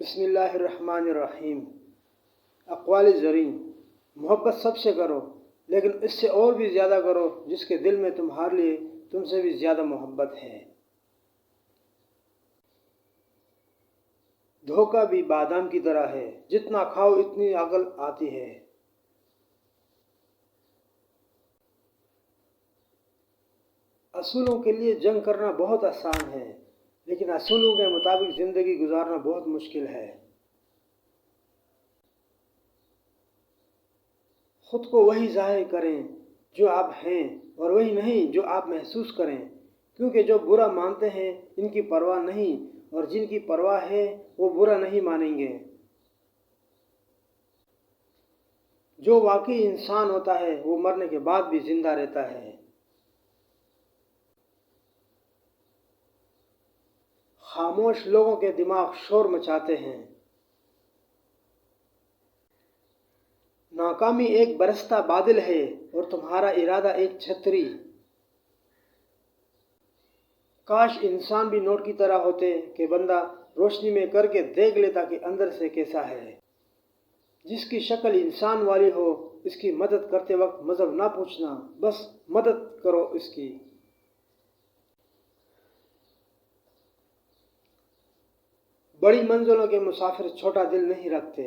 بسم اللہ الرحمن الرحیم۔ اقوال زرین: محبت سب سے کرو، لیکن اس سے اور بھی زیادہ کرو جس کے دل میں تمہارے لیے تم سے بھی زیادہ محبت ہے۔ دھوکہ بھی بادام کی طرح ہے، جتنا کھاؤ اتنی عقل آتی ہے۔ اصولوں کے لیے جنگ کرنا بہت آسان ہے، لیکن اصولوں کے مطابق زندگی گزارنا بہت مشکل ہے۔ خود کو وہی ظاہر کریں جو آپ ہیں، اور وہی نہیں جو آپ محسوس کریں، کیونکہ جو برا مانتے ہیں ان کی پرواہ نہیں، اور جن کی پرواہ ہے وہ برا نہیں مانیں گے۔ جو واقعی انسان ہوتا ہے وہ مرنے کے بعد بھی زندہ رہتا ہے۔ خاموش لوگوں کے دماغ شور مچاتے ہیں۔ ناکامی ایک برستا بادل ہے اور تمہارا ارادہ ایک چھتری۔ کاش انسان بھی نوٹ کی طرح ہوتے کہ بندہ روشنی میں کر کے دیکھ لیتا کہ اندر سے کیسا ہے۔ جس کی شکل انسان والی ہو اس کی مدد کرتے وقت مذہب نہ پوچھنا، بس مدد کرو اس کی۔ بڑی منزلوں کے مسافر چھوٹا دل نہیں رکھتے۔